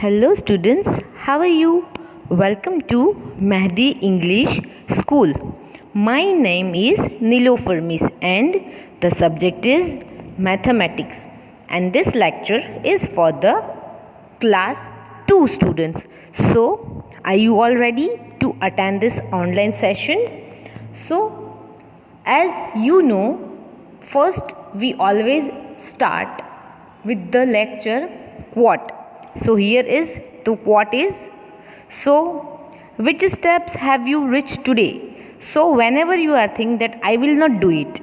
Hello students, how are you? Welcome to Mehdi English School. My name is Nilofer Miss and the subject is mathematics, and this lecture is for the class 2 students. So, are you all ready to attend this online session? So, as you know, first we always start with the lecture what. So here is the what is. So which steps have you reached today? So whenever you are thinking that I will not do it,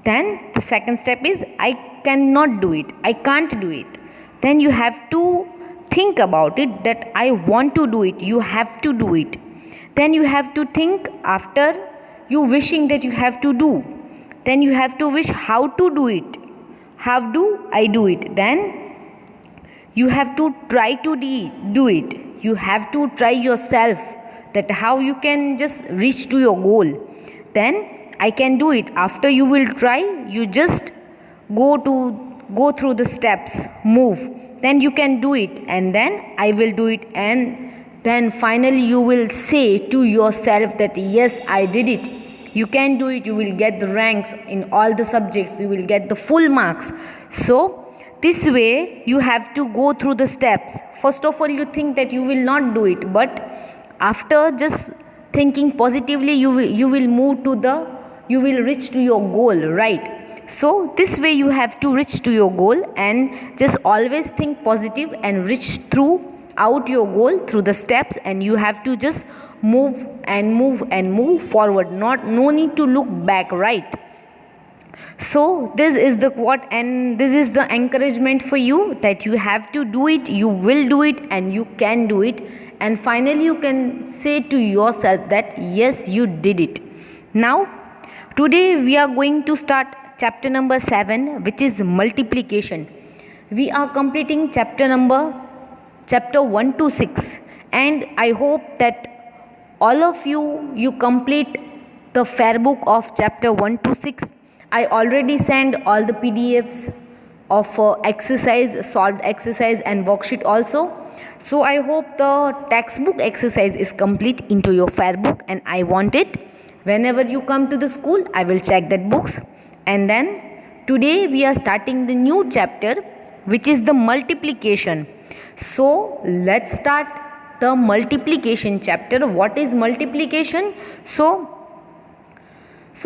then the second step is I cannot do it, I can't do it. Then you have to think about it that I want to do it, you have to do it. Then you have to think after you wishing that you have to do. Then you have to wish how to do it. How do I do it? Then you have to try to do it. You have to try yourself that how you can just reach to your goal. Then I can do it. After you will try, you just go through the steps, move. Then you can do it, and then I will do it, and then finally you will say to yourself that yes, I did it. You can do it. You will get the ranks in all the subjects. You will get the full marks. So this way you have to go through the steps. First of all, you think that you will not do it, but after just thinking positively, you will reach to your goal, right? So this way you have to reach to your goal, and just always think positive and reach through out your goal through the steps, and you have to just move and move and move forward. No need to look back, right? So this is the quote, and this is the encouragement for you that you have to do it, you will do it, and you can do it. And finally you can say to yourself that yes, you did it. Now today we are going to start chapter number 7, which is multiplication. We are completing chapter 1 to 6, and I hope that all of you complete the fair book of chapter 1 to 6. I already sent all the PDFs of exercise, solved exercise and worksheet also. So I hope the textbook exercise is complete into your fair book, and I want it. Whenever you come to the school, I will check that books. And then today we are starting the new chapter, which is the multiplication. So let's start the multiplication chapter. What is multiplication? So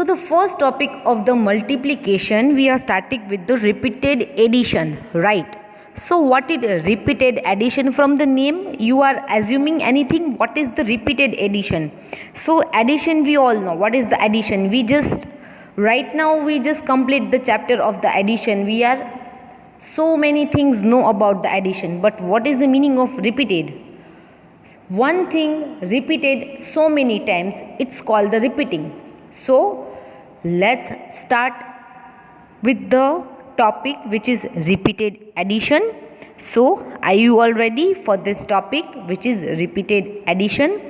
the first topic of the multiplication, we are starting with the repeated addition, right? So what is repeated addition? From the name you are assuming anything. What is the repeated addition? So addition, we all know what is the addition. Right now we just complete the chapter of the addition. We are so many things know about the addition, but what is the meaning of repeated? One thing repeated so many times, it's called the repeating. So let's start with the topic, which is repeated addition. So are you all ready for this topic, which is repeated addition?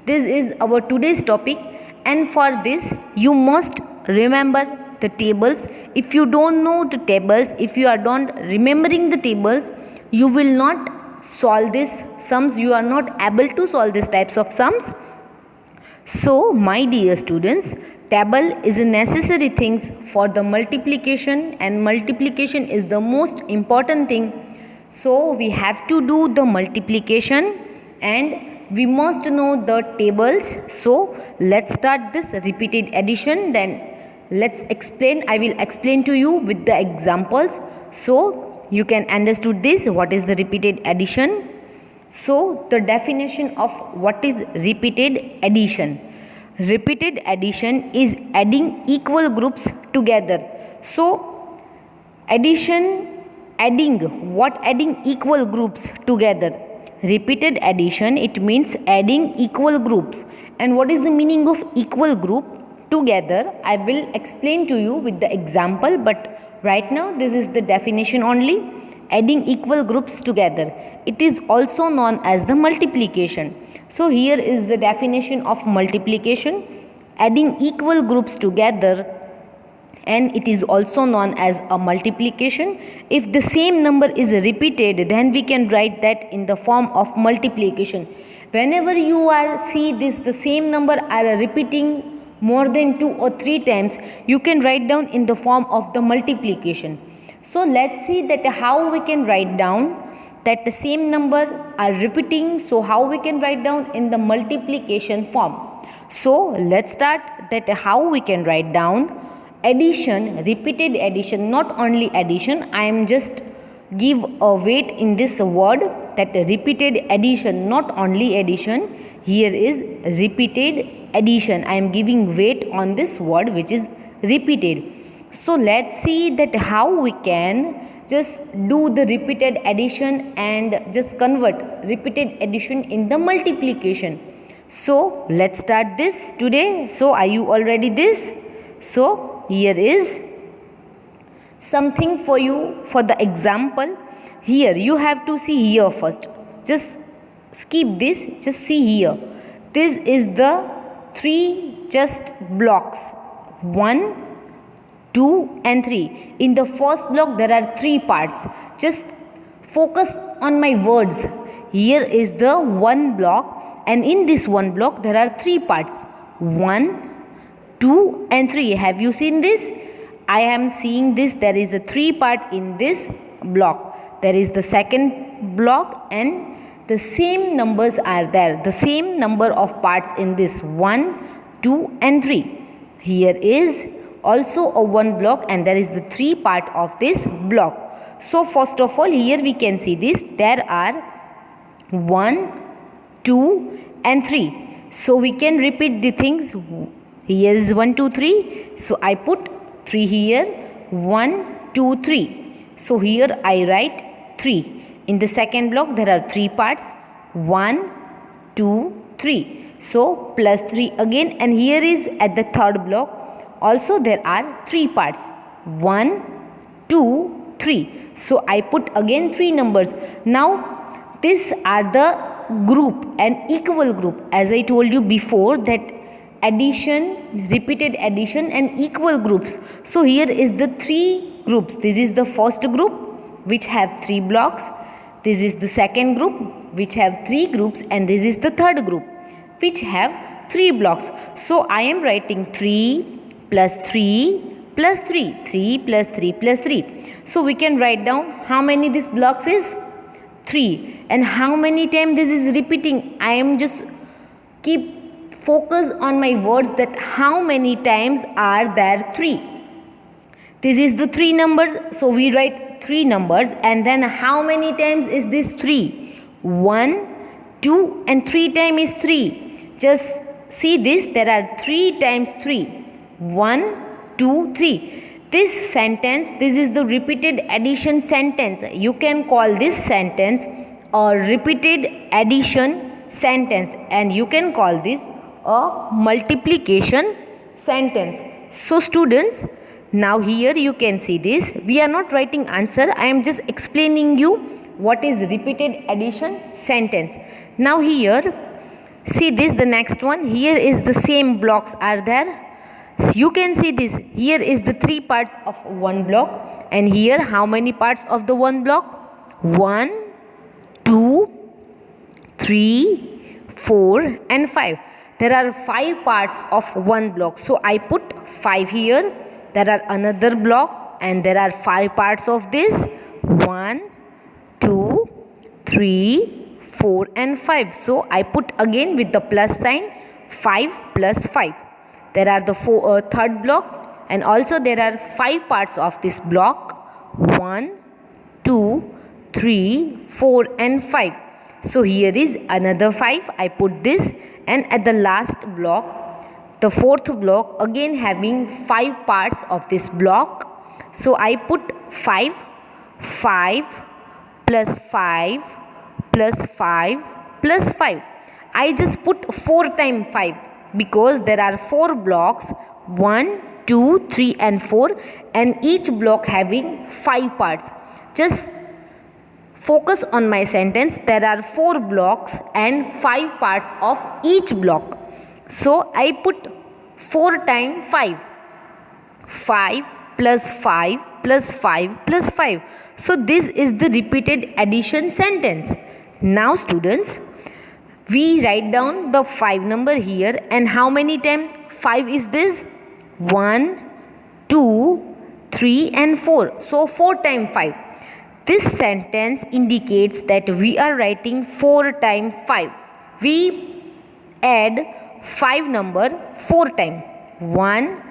This is our today's topic, and for this you must remember the tables. If you don't know the tables, if you are not remembering the tables, you will not solve these sums. You are not able to solve these types of sums. So my dear students, table is a necessary thing for the multiplication, and multiplication is the most important thing. So we have to do the multiplication, and we must know the tables. So let's start this repeated addition. Then let's explain. I will explain to you with the examples, so you can understood this what is the repeated addition. So the definition of what is repeated addition. Repeated addition is adding equal groups together. So adding equal groups together. Repeated addition, it means adding equal groups. And what is the meaning of equal group together? I will explain to you with the example, but right now this is the definition only. Adding equal groups together. It is also known as the multiplication. So here is the definition of multiplication. Adding equal groups together and it is also known as a multiplication. If the same number is repeated, then we can write that in the form of multiplication. Whenever you are see this, the same number are repeating more than 2 or 3 times, you can write down in the form of the multiplication. So let's see that how we can write down that the same number are repeating. So how we can write down in the multiplication form. So let's start that how we can write down addition, repeated addition, not only addition. I am just give a weight in this word that repeated addition, not only addition. Here is repeated addition. I am giving weight on this word which is repeated. So let's see that how we can just do the repeated addition and just convert repeated addition in the multiplication. So let's start this today. So are you all ready this? So here is something for you for the example. Here you have to see here first. Just skip this, just see here. This is the 3 just blocks. 1, 2 and 3. In the first block there are 3 parts. Just focus on my words. Here is the 1 block, and in this 1 block there are 3 parts. 1, 2 and 3. Have you seen this? I am seeing this. There is a 3 part in this block. There is the second block and the same numbers are there. The same number of parts in this 1, 2 and 3. Here is also a 1 block and there is the 3 part of this block. So first of all here we can see this. There are 1, 2 and 3. So we can repeat the things. Here is 1, 2, 3. So I put 3 here. 1, 2, 3. So here I write 3. In the second block there are 3 parts. 1, 2, 3. So plus 3 again, and here is at the third block. Also there are 3 parts. 1, 2, 3. So I put again 3 numbers. Now these are the group and equal group. As I told you before that addition, repeated addition and equal groups. So here is the 3 groups. This is the first group which have 3 blocks. This is the second group which have 3 groups, and this is the third group which have 3 blocks. So I am writing 3 plus 3 plus 3. 3 plus 3 plus 3. So we can write down how many this blocks is? 3. And how many times this is repeating? I am just keep focus on my words that how many times are there 3. This is the 3 numbers. So we write 3 numbers, and then how many times is this 3? 1, 2 and 3 times is 3. Just see this, there are 3 times 3. 1, 2, 3. This sentence, this is the repeated addition sentence. You can call this sentence a repeated addition sentence, and you can call this a multiplication sentence. So students, now here you can see this. We are not writing answer. I am just explaining you what is repeated addition sentence. Now here, see this, the next one. Here is the same blocks are there. So you can see this. Here is the 3 parts of 1 block, and here how many parts of the 1 block? 1, 2, 3, 4 and 5. There are 5 parts of 1 block. So I put 5 here. There are another block and there are 5 parts of this. 1, 2, 3, 4 and 5. So I put again with the plus sign 5 plus 5. There are the third block, and also there are 5 parts of this block. 1, 2, 3, 4 and 5. So here is another 5. I put this, and at the last block, the fourth block, again having 5 parts of this block. So I put 5, 5 plus 5 plus 5 plus 5. I just put 4 times 5 because there are 4 blocks, 1, 2, 3 and 4, and each block having 5 parts. Just focus on my sentence. There are 4 blocks and 5 parts of each block. So I put 4 times 5. 5 plus 5 plus 5 plus 5. So this is the repeated addition sentence. Now students, we write down the 5 number here, and how many times 5 is this? 1, 2, 3 and 4. So 4 times 5. This sentence indicates that we are writing 4 times 5. We add 5 number 4 times. 1,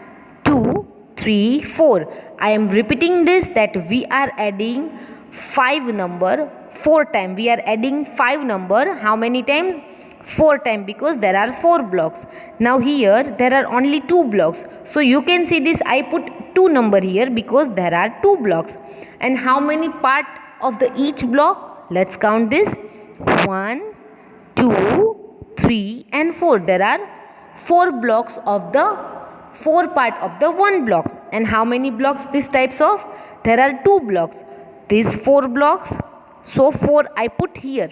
2, 3, 4. I am repeating this, that we are adding 5 number 4 times. We are adding 5 number how many times? 4 times, because there are 4 blocks. Now here there are only 2 blocks. So you can see this, I put 2 number here because there are 2 blocks. And how many part of the each block? Let's count this. 1, 2, 3 and 4. There are 4 blocks of the 4 part of the one block. And how many blocks this types of? There are 2 blocks. These 4 blocks. So 4 I put here.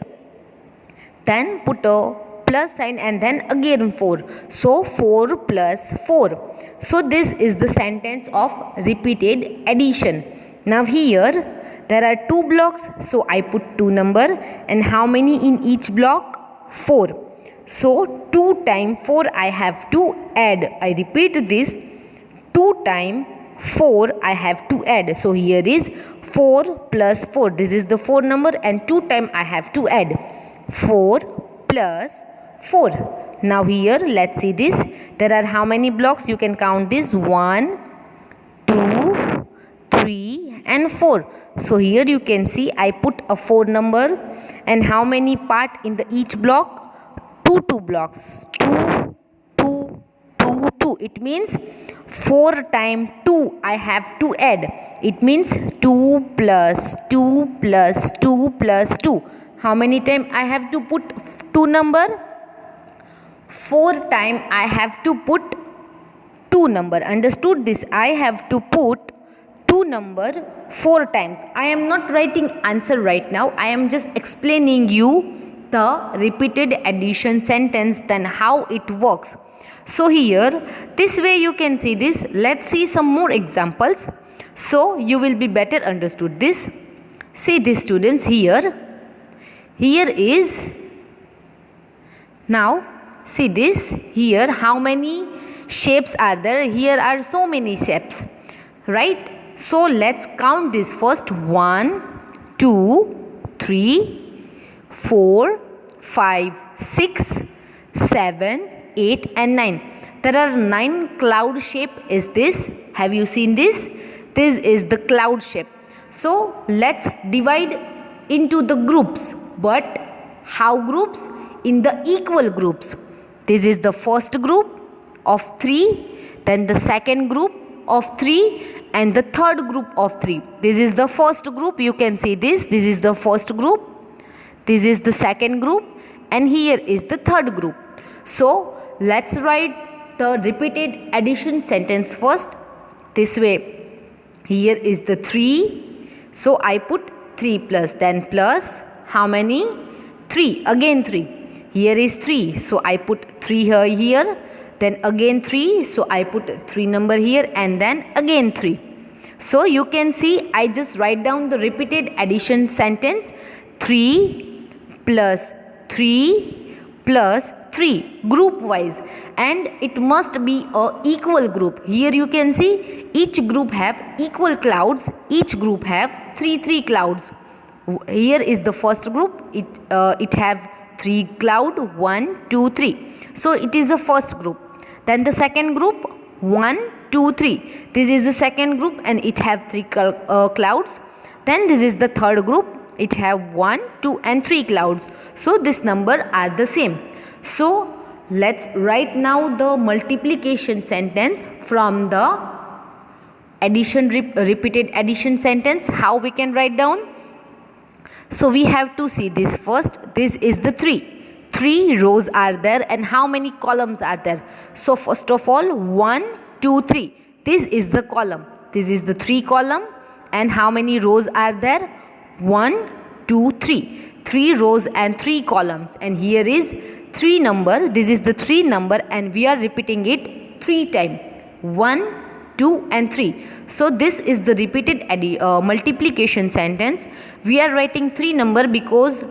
Then put a plus sign and then again 4. So 4 plus 4. So this is the sentence of repeated addition. Now here there are 2 blocks. So I put 2 number. And how many in each block? 4. So 2 times 4 I have to add. I repeat this. 2 times 4 I have to add. So here is 4 plus 4. This is the 4 number, and 2 times I have to add. 4 plus 4. Now here let's see this. There are how many blocks? You can count this. 1, 2, 3 and 4. So here you can see I put a 4 number. And how many part in the each block? 2 blocks. 2, 2, 2, 2. It means 4 times 2 I have to add. It means 2 plus 2 plus 2 plus 2. How many times I have to put 2 number? 4 times I have to put 2 number. Understood this? I have to put 2 number 4 times. I am not writing answer right now. I am just explaining you the repeated addition sentence, then how it works. So here, this way you can see this. Let's see some more examples. So you will be better understood this. See this students here. Here is, now see this, here how many shapes are there? Here are so many shapes, right? So let's count this first. 1, 2, 3, 4, 5, 6, 7, 8 and 9. There are 9 cloud shape is this. Have you seen this? This is the cloud shape. So let's divide into the groups. But how groups? In the equal groups. This is the first group of 3. Then the second group of 3. And the third group of 3. This is the first group. You can see this. This is the first group. This is the second group. And here is the third group. So let's write the repeated addition sentence first. This way. Here is the 3. So I put 3 plus. Then plus. How many? 3. Again 3. Here is 3. So I put 3 here. Then again 3. So I put 3 number here. And then again 3. So you can see I just write down the repeated addition sentence. 3 plus 3 plus 3 group wise, and it must be a equal group. Here you can see each group have equal clouds. Each group have 3 clouds. Here is the first group. It have 3 cloud. 1, 2, 3. So it is the first group. Then the second group 1, 2, 3. This is the second group and it have 3 clouds. Then this is the third group. It have 1, 2 and 3 clouds. So this number are the same. So let's write now the multiplication sentence from the repeated addition sentence. How we can write down? So we have to see this first. This is the 3. 3 rows are there and how many columns are there? So first of all 1, 2, 3. This is the column. This is the 3 column. And how many rows are there? 1, 2, 3. 3 rows and 3 columns. And here is 3 number. This is the 3 number and we are repeating it 3 times. 1, 2 and 3. So this is the repeated multiplication sentence. We are writing 3 number because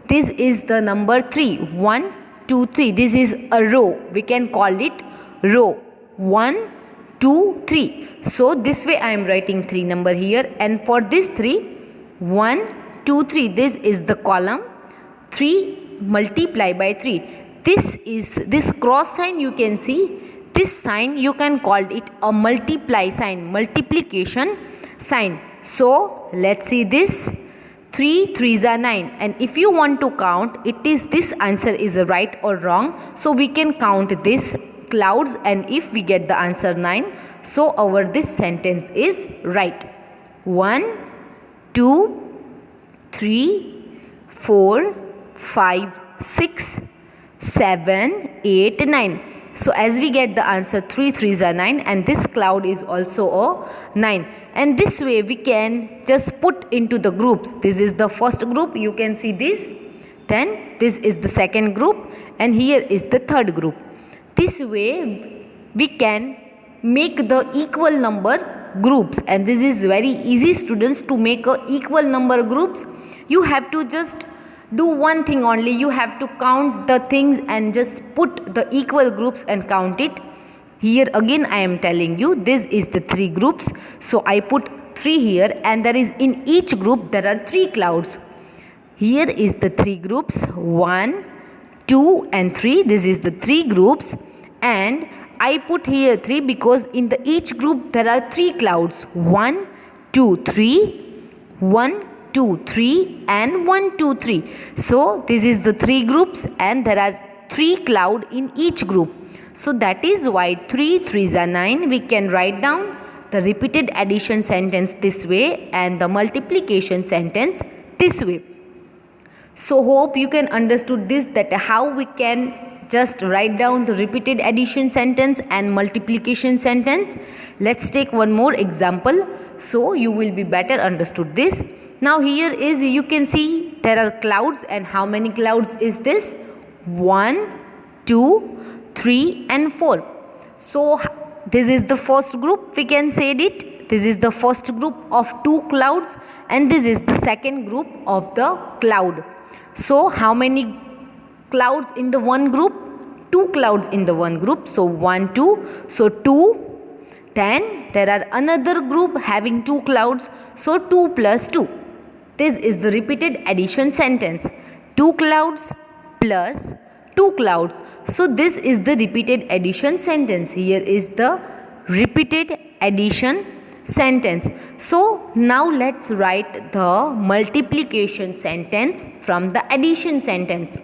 this is the number 3. 1, 2, 3. This is a row. We can call it row. 1, 2, 3. So this way I am writing 3 number here, and for this 3, 1, 2, 3. This is the column. 3 multiply by 3. This cross sign you can see. This sign you can call it a multiply sign, multiplication sign. So let's see this. 3 3s are 9, and if you want to count, it is this answer is right or wrong. So we can count this clouds, and if we get the answer 9, so our this sentence is right. 1, 2, 3, 4, 5, 6, 7, 8, 9. So as we get the answer 3 3s are 9, and this cloud is also a 9. And this way we can just put into the groups. This is the first group, you can see this. Then this is the second group, and here is the third group. This way we can make the equal number groups, and this is very easy, students, to make a equal number groups. You have to just do one thing only. You have to count the things and just put the equal groups and count it. Here again I am telling you, this is the 3 groups. So I put 3 here, and there is in each group there are 3 clouds. Here is the 3 groups, 1, 2 and 3. This is the 3 groups, and I put here 3 because in the each group there are 3 clouds. 1, 2, 3, 1, 2, 3 and 1, 2, 3. So this is the 3 groups, and there are 3 cloud in each group. So that is why 3 3s are 9. We can write down the repeated addition sentence this way and the multiplication sentence this way. So hope you can understood this, that how we can just write down the repeated addition sentence and multiplication sentence. Let's take one more example so you will be better understood this. Now here is, you can see there are clouds, and how many clouds is this? 1, 2, 3 and 4. So this is the first group, we can say it. This is the first group of 2 clouds, and this is the second group of the cloud. So how many clouds in the one group? 2 clouds in the one group. So 1, 2. So 2. Then there are another group having 2 clouds. So 2 plus 2. This is the repeated addition sentence. 2 clouds plus 2 clouds. So this is the repeated addition sentence. Here is the repeated addition sentence. So now let's write the multiplication sentence from the addition sentence.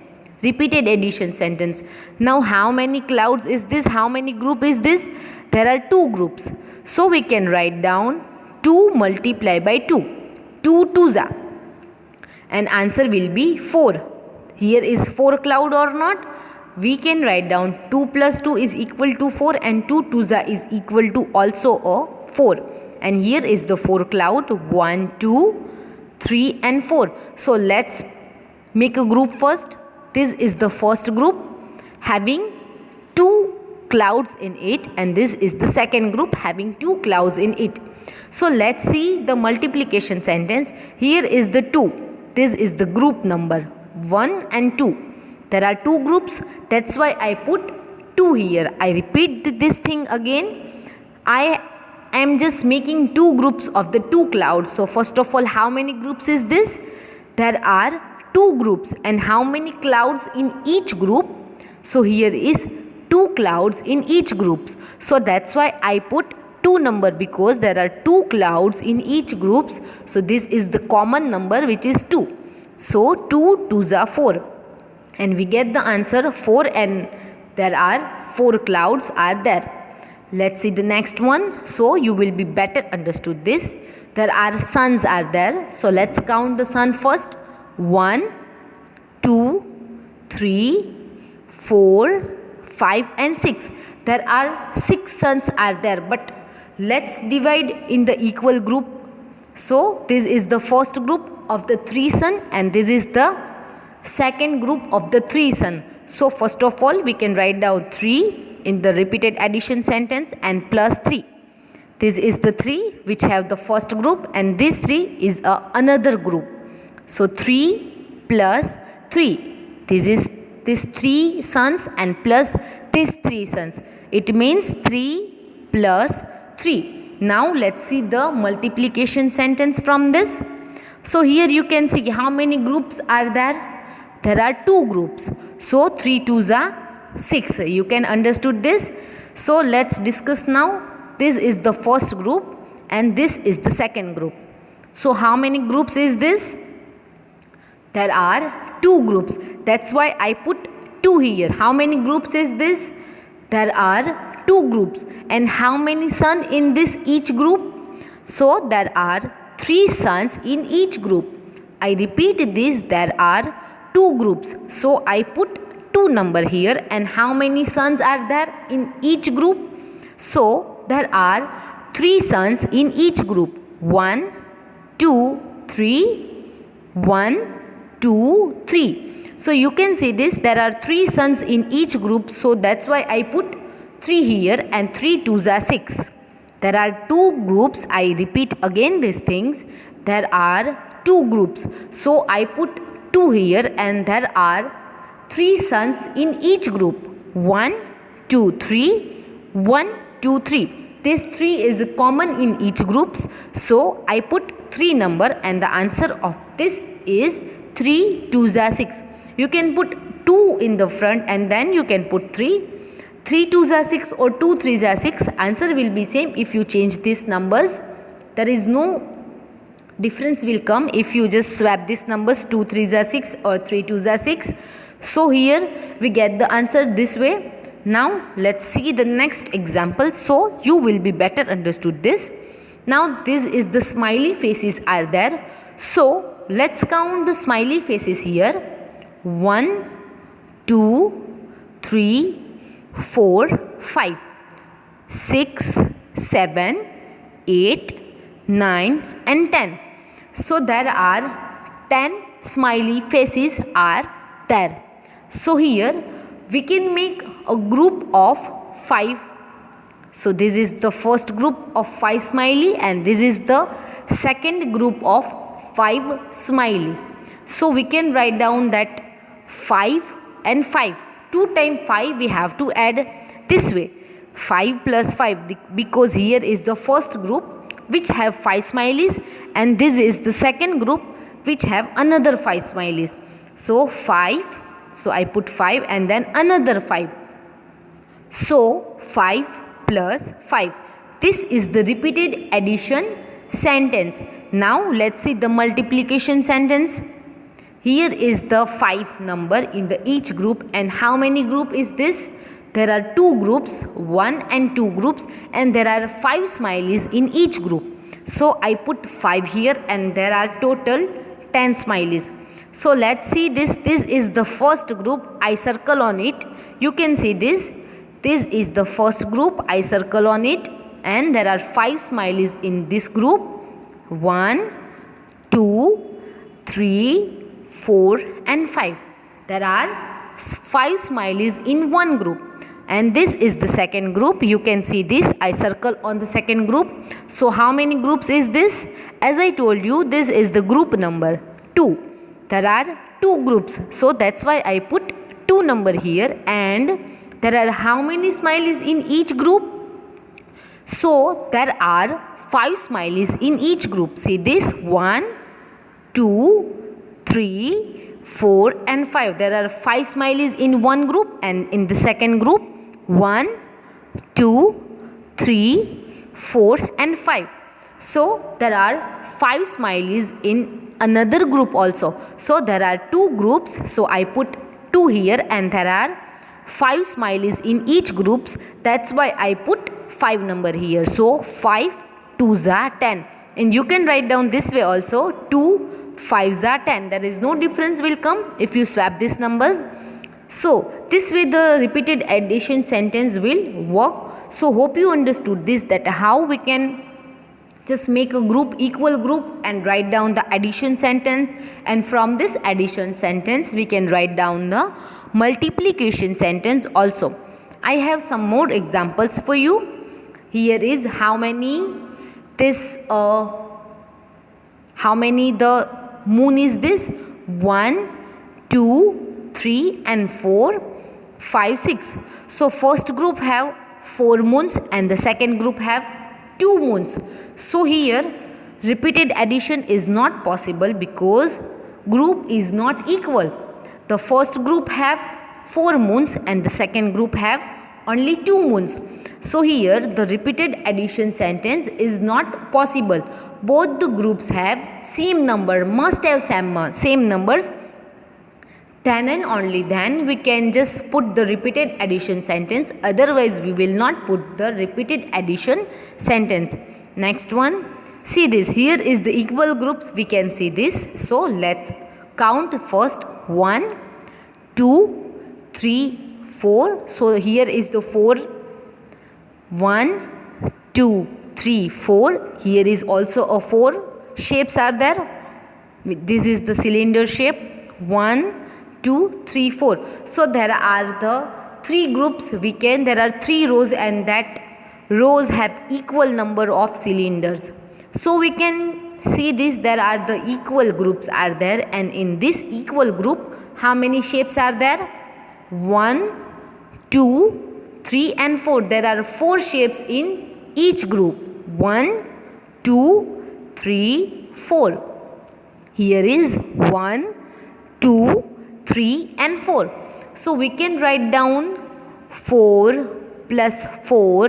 Repeated addition sentence. Now how many clouds is this? How many group is this? There are 2 groups. So we can write down 2 multiply by 2. 2 2s are. And answer will be 4. Here is 4 cloud or not? We can write down 2 plus 2 is equal to 4, and 2 2s is equal to also a 4. And here is the 4 cloud, 1, 2, 3 and 4. So let's make a group first. This is the first group having 2 clouds in it, and this is the second group having 2 clouds in it. So let's see the multiplication sentence. Here is the 2. This is the group number 1 and 2. There are 2 groups, that's why I put 2 here. I repeat this thing again. I am just making 2 groups of the 2 clouds. So first of all, how many groups is this? There are 2 groups, and how many clouds in each group? So here is 2 clouds in each groups. So that's why I put 2 number, because there are 2 clouds in each groups. So this is the common number, which is 2. So 2 2s are 4, and we get the answer 4, and there are 4 clouds are there. Let's see the next one, so you will be better understood this. There are suns are there. So let's count the sun first. 1, 2, 3, 4, 5 and 6. There are 6 suns are there, but let's divide in the equal group. So this is the first group of the 3 sun, and this is the second group of the 3 sun. So first of all, we can write down 3 in the repeated addition sentence and plus 3. This is the 3 which have the first group, and this 3 is another group. So 3 plus 3. This is these 3 sons and plus these 3 sons. It means 3 plus 3. Now let's see the multiplication sentence from this. So here you can see how many groups are there. There are 2 groups. So 3 2s are 6. You can understood this. So let's discuss now. This is the first group and this is the second group. So how many groups is this? There are 2 groups. That's why I put 2 here. How many groups is this? There are 2 groups. And how many sons in this each group? So there are 3 sons in each group. I repeat this, there are 2 groups. So I put 2 number here. And how many sons are there in each group? So there are 3 sons in each group. 1, 2, 3, 1, 2, 3. So you can see this, there are 3 sons in each group. So that's why I put 3 here, and 3 2s are 6. There are 2 groups. I repeat again these things. There are 2 groups. So I put 2 here, and there are 3 sons in each group. 1, 2, 3, 1, 2, 3. This 3 is common in each groups. So I put 3 number, and the answer of this is 3 2s are 6. You can put 2 in the front and then you can put 3. 3 2s are 6 or 2 3s are 6. Answer will be same if you change these numbers. There is no difference will come if you just swap these numbers. 2 3s are 6 or 3 2s are 6. So here we get the answer this way. Now let's see the next example so you will be better understood this. Now this is the smiley faces are there. So let's count the smiley faces here. 1, 2, 3, 4, 5, 6, 7, 8, 9 and 10. So there are 10 smiley faces are there. So here we can make a group of 5. So this is the first group of 5 smiley and this is the second group of 5 smiley. So we can write down that 5 and 5. 2 times 5 we have to add this way. 5 plus 5 because here is the first group which have 5 smileys and this is the second group which have another 5 smileys. So 5. So I put 5 and then another 5. So 5 plus 5. This is the repeated addition sentence. Now let's see the multiplication sentence. Here is the 5 number in the each group and how many group is this? There are 2 groups, 1 and 2 groups and there are 5 smileys in each group. So I put 5 here and there are total 10 smileys. So let's see this. This is the first group. I circle on it. You can see this. This is the first group. I circle on it and there are 5 smileys in this group. 1, 2, 3, 4 and 5. There are 5 smileys in one group. And this is the second group. You can see this. I circle on the second group. So how many groups is this? As I told you, this is the group number 2. There are 2 groups. So that's why I put 2 number here. And there are how many smileys in each group? So there are 5 smileys in each group. See this 1, 2, 3, 4 and 5. There are 5 smileys in one group and in the second group 1, 2, 3, 4 and 5. So there are 5 smileys in another group also. So there are 2 groups. So I put 2 here and there are 5 smileys in each groups. That's why I put 5 number here. So 5 2s are 10. And you can write down this way also. 2 5s are 10. There is no difference will come if you swap these numbers. So this way the repeated addition sentence will work. So hope you understood this, that how we can just make a group, equal group and write down the addition sentence, and from this addition sentence we can write down the multiplication sentence also. I have some more examples for you. Here is how many this how many the moon is this? 1, 2, 3 and 4, 5, 6. So first group have 4 moons and the second group have 2 moons. So here repeated addition is not possible because group is not equal. The first group have 4 moons and the second group have only 2 moons. So here the repeated addition sentence is not possible. Both the groups have same number, must have same numbers. Then and only then we can just put the repeated addition sentence. Otherwise we will not put the repeated addition sentence. Next one. See this. Here is the equal groups. We can see this. So let's count first. 1, 2, 3, 4. So here is the 4. 1, 2, 3, 4. Here is also a 4. Shapes are there. This is the cylinder shape. 1, 2, 3, 4. So there are the 3 groups. There are 3 rows and that rows have equal number of cylinders. So we can see this, there are the equal groups are there, and in this equal group how many shapes are there? 1, 2, 3 and 4. There are 4 shapes in each group. 1, 2, 3, 4. Here is 1, 2, 3 and 4. So we can write down 4 plus 4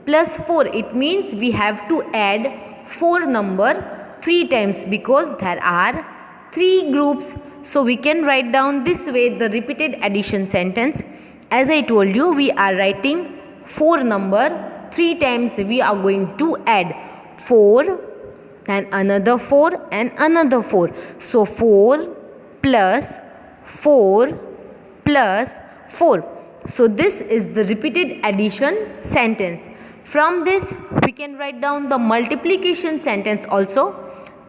plus 4. It means we have to add 4 number 3 times because there are 3 groups. So we can write down this way the repeated addition sentence. As I told you, we are writing 4 number 3 times. We are going to add 4, then another 4 and another 4. So 4 plus 4 plus 4. So this is the repeated addition sentence. From this we can write down the multiplication sentence also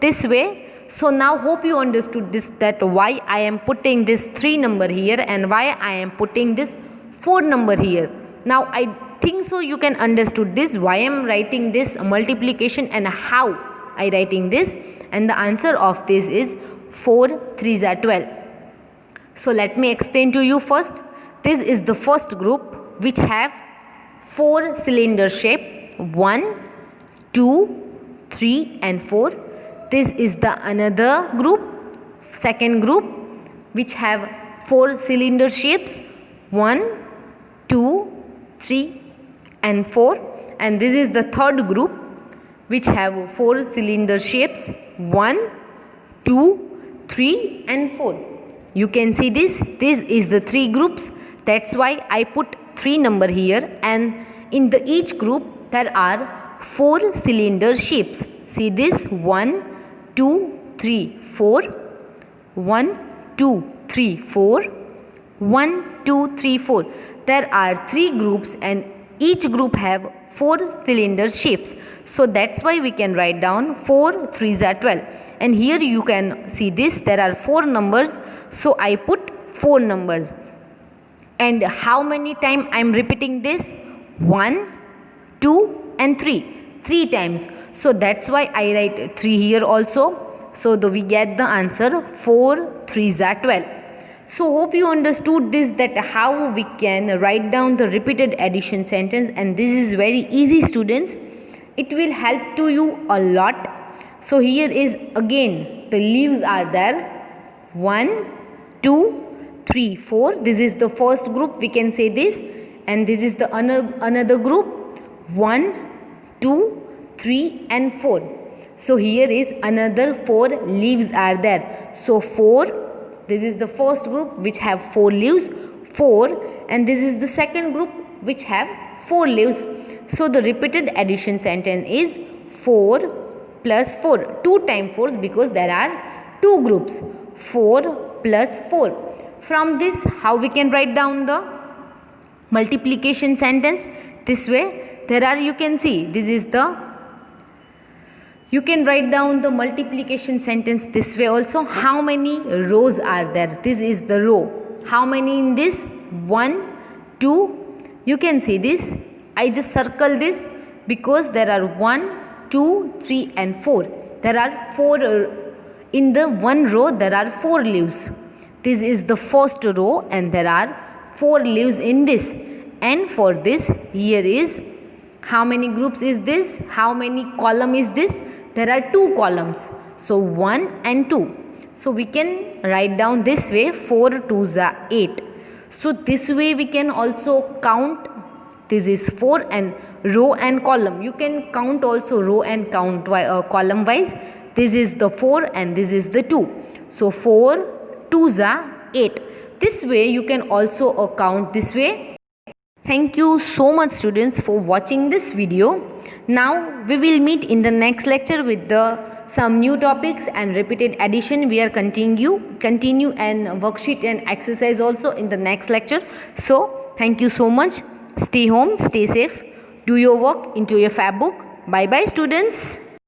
this way. So now hope you understood this, that why I am putting this 3 number here and why I am putting this 4 number here. Now I think so you can understood this, why I am writing this multiplication and how I writing this, and the answer of this is 4 3s are 12. So let me explain to you first. This is the first group which have 4 cylinder shape, 1, 2, 3 and 4. This is the another group, second group which have 4 cylinder shapes, 1, 2, 3 and 4. And this is the third group which have 4 cylinder shapes, 1, 2, 3 and 4. You can see this is the 3 groups. That's why I put 3 number here, and in the each group there are 4 cylinder shapes. See this 1, 2, 3, 4, 1, 2, 3, 4, 1, 2, 3, 4. There are 3 groups and each group have 4 cylinder shapes. So that's why we can write down 4 3s are 12. And here you can see this, there are 4 numbers. So I put 4 numbers. And how many times I am repeating this? 1, 2 and 3. 3 times. So that's why I write 3 here also. So we get the answer 4 3s are 12. So hope you understood this, that how we can write down the repeated addition sentence, and this is very easy students. It will help to you a lot. So here is again the leaves are there. 1, 2, 3, 4. This is the first group, we can say this, and this is the another group. 1, 2, 3 and 4. So here is another 4 leaves are there. So 4, this is the first group which have 4 leaves, 4, and this is the second group which have 4 leaves. So the repeated addition sentence is 4 plus 4. 2 times 4 because there are 2 groups. 4 plus 4. From this, how we can write down the multiplication sentence? This way, there are, you can see, this is the, you can write down the multiplication sentence this way also. How many rows are there? This is the row. How many in this? 1, 2. You can see this. I just circle this. because there are 1, 2, 3 and 4. There are 4 in the one row there are 4 leaves. This is the first row and there are 4 leaves in this. And for this here is how many groups is this? How many column is this? There are 2 columns. So 1 and 2. So we can write down this way, 4 2s are 8. So this way we can also count. This is 4 and row and column. You can count also row and column wise. This is the 4 and this is the 2. So 4 2s are 8. This way you can also count this way. Thank you so much students for watching this video. Now we will meet in the next lecture with some new topics and repeated addition. We are continue and worksheet and exercise also in the next lecture. So thank you so much. Stay home, stay safe, do your work into your fab book. Bye bye students.